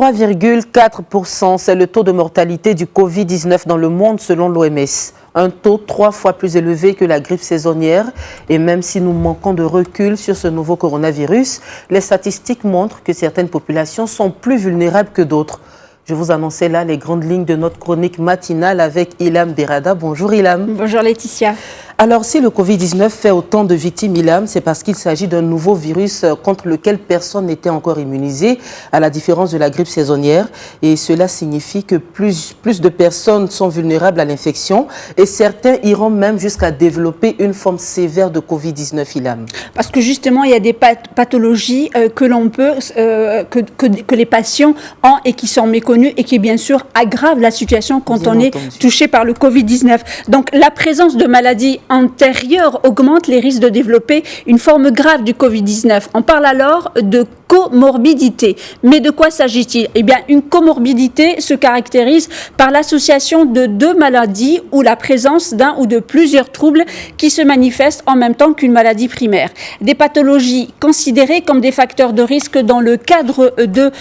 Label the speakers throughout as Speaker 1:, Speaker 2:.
Speaker 1: 3,4%, c'est le taux de mortalité du Covid-19 dans le monde selon l'OMS. Un taux 3 fois plus élevé que la grippe saisonnière. Et même si nous manquons de recul sur ce nouveau coronavirus, les statistiques montrent que certaines populations sont plus vulnérables que d'autres. Je vous annonçais là les grandes lignes de notre chronique matinale avec Ilham Derrada. Bonjour Ilham.
Speaker 2: Bonjour Laetitia.
Speaker 1: Alors si le Covid-19 fait autant de victimes, Ilham, c'est parce qu'il s'agit d'un nouveau virus contre lequel personne n'était encore immunisé, à la différence de la grippe saisonnière. Et cela signifie que plus de personnes sont vulnérables à l'infection et certains iront même jusqu'à développer une forme sévère de Covid-19, Ilham.
Speaker 2: Parce que justement, il y a des pathologies que l'on peut, que les patients ont et qui sont méconnues et qui bien sûr aggravent la situation quand on est touché par le Covid-19. Donc la présence de maladies antérieures augmente les risques de développer une forme grave du Covid-19. On parle alors de comorbidité. Mais de quoi s'agit-il? Eh bien, une comorbidité se caractérise par l'association de deux maladies ou la présence d'un ou de plusieurs troubles qui se manifestent en même temps qu'une maladie primaire. Des pathologies considérées comme des facteurs de risque dans le cadre de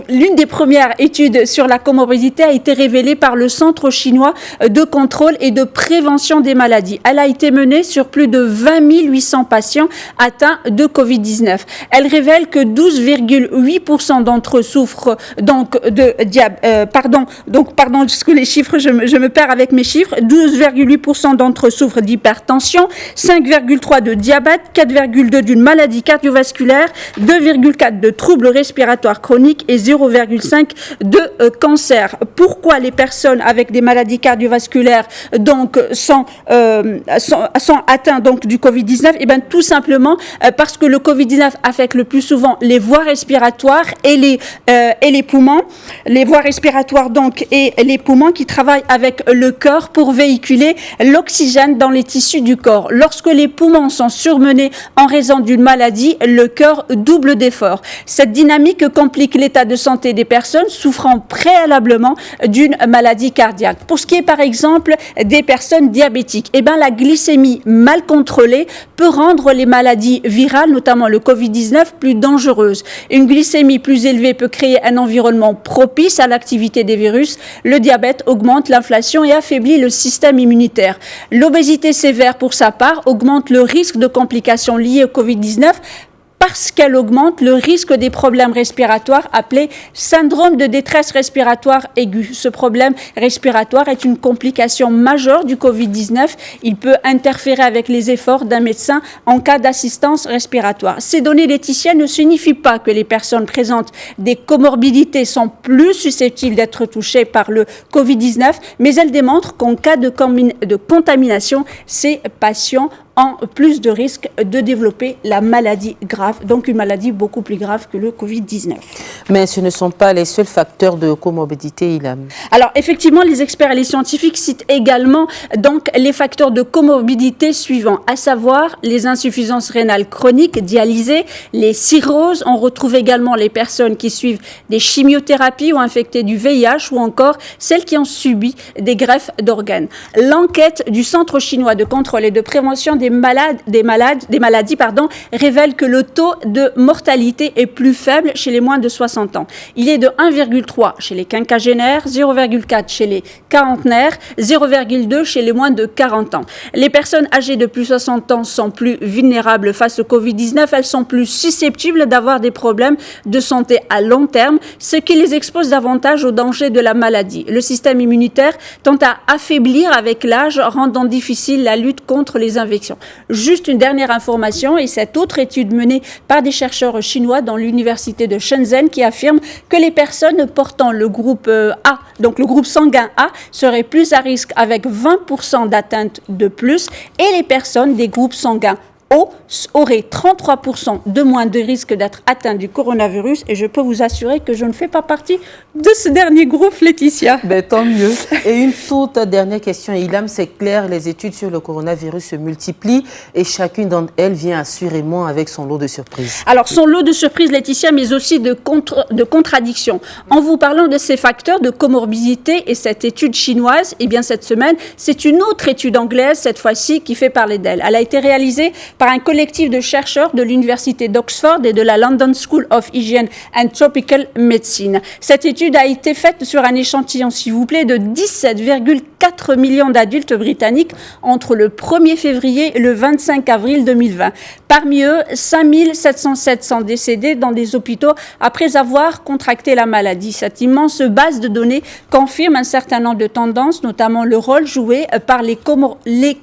Speaker 2: l'une des premières études sur la comorbidité a été révélée par le Centre chinois de contrôle et de prévention des maladies. Elle a été menée sur plus de 20 800 patients atteints de Covid-19. Elle révèle que 12,8% d'entre eux souffrent donc de diabète. Pardon, parce que les chiffres, je me perds avec mes chiffres. 12,8% d'entre eux souffrent d'hypertension, 5,3% de diabète, 4,2% d'une maladie cardiovasculaire, 2,4% de troubles respiratoires chroniques et 0,5% de cancer. Pourquoi les personnes avec des maladies cardiovasculaires donc sont atteintes donc du Covid-19? Eh bien, tout simplement parce que le Covid-19 affecte le plus souvent les voies respiratoires et les poumons. Les voies respiratoires donc et les poumons qui travaillent avec le cœur pour véhiculer l'oxygène dans les tissus du corps. Lorsque les poumons sont surmenés en raison d'une maladie, le cœur double d'efforts. Cette dynamique complique l'état de santé des personnes souffrant préalablement d'une maladie cardiaque. Pour ce qui est par exemple des personnes diabétiques, eh bien, la glycémie mal contrôlée peut rendre les maladies virales, notamment le Covid-19, plus dangereuse. Une glycémie plus élevée peut créer un environnement propice à l'activité des virus. Le diabète augmente l'inflation et affaiblit le système immunitaire. L'obésité sévère, pour sa part, augmente le risque de complications liées au Covid-19 parce qu'elle augmente le risque des problèmes respiratoires appelés syndrome de détresse respiratoire aiguë. Ce problème respiratoire est une complication majeure du Covid-19. Il peut interférer avec les efforts d'un médecin en cas d'assistance respiratoire. Ces données, Laetitia, ne signifient pas que les personnes présentent des comorbidités sont plus susceptibles d'être touchées par le Covid-19, mais elles démontrent qu'en cas de contamination, ces patients ont plus de risques de développer la maladie grave, donc une maladie beaucoup plus grave que le Covid-19.
Speaker 1: Mais ce ne sont pas les seuls facteurs de comorbidité, Ilham.
Speaker 2: Alors effectivement, les experts et les scientifiques citent également donc les facteurs de comorbidité suivants, à savoir les insuffisances rénales chroniques, dialysées, les cirrhoses. On retrouve également les personnes qui suivent des chimiothérapies ou infectées du VIH ou encore celles qui ont subi des greffes d'organes. L'enquête du Centre chinois de contrôle et de prévention des maladies révèle que le taux de mortalité est plus faible chez les moins de 60 ans. Il est de 1,3 chez les quinquagénaires, 0,4 chez les quarantenaires, 0,2 chez les moins de 40 ans. Les personnes âgées de plus de 60 ans sont plus vulnérables face au Covid-19. Elles sont plus susceptibles d'avoir des problèmes de santé à long terme, ce qui les expose davantage au danger de la maladie. Le système immunitaire tend à affaiblir avec l'âge, rendant difficile la lutte contre les infections. Juste une dernière information, et cette autre étude menée par des chercheurs chinois dans l'université de Shenzhen qui affirme que les personnes portant le groupe A, donc le groupe sanguin A, seraient plus à risque avec 20% d'atteinte de plus, et les personnes des groupes sanguins O aurait 33% de moins de risque d'être atteint du coronavirus, et je peux vous assurer que je ne fais pas partie de ce dernier groupe, Laetitia.
Speaker 1: Ben, tant mieux. Et une toute dernière question, Ilham, c'est clair, les études sur le coronavirus se multiplient et chacune d'entre elles vient assurément avec son lot de surprises.
Speaker 2: Alors, son lot de surprises, Laetitia, mais aussi de contradictions. En vous parlant de ces facteurs de comorbidité et cette étude chinoise, eh bien, cette semaine, c'est une autre étude anglaise, cette fois-ci, qui fait parler d'elle. Elle a été réalisée par un collectif de chercheurs de l'Université d'Oxford et de la London School of Hygiene and Tropical Medicine. Cette étude a été faite sur un échantillon, s'il vous plaît, de 17,4 millions d'adultes britanniques entre le 1er février et le 25 avril 2020. Parmi eux, 5707 sont décédés dans des hôpitaux après avoir contracté la maladie. Cette immense base de données confirme un certain nombre de tendances, notamment le rôle joué par les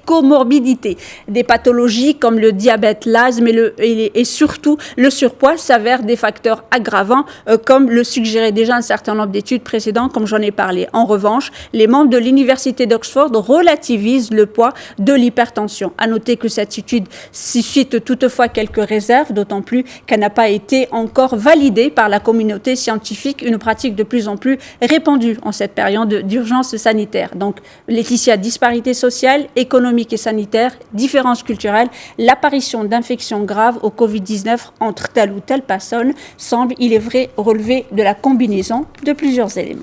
Speaker 2: comorbidités. Des pathologies comme le diabète, l'asthme et surtout le surpoids s'avèrent des facteurs aggravants, comme le suggérait déjà un certain nombre d'études précédentes, comme j'en ai parlé. En revanche, les membres de l'Université d'Oxford relativisent le poids de l'hypertension. À noter que cette étude suscite toutefois quelques réserves, d'autant plus qu'elle n'a pas été encore validée par la communauté scientifique, une pratique de plus en plus répandue en cette période d'urgence sanitaire. Donc, Laetitia, disparité sociale, économique et sanitaire, différences culturelles, l'apparition d'infections graves au Covid-19 entre telle ou telle personne semble, il est vrai, relever de la combinaison de plusieurs éléments.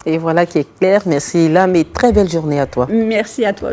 Speaker 1: Et voilà qui est clair. Merci Ilham et très belle journée à toi.
Speaker 2: Merci à toi.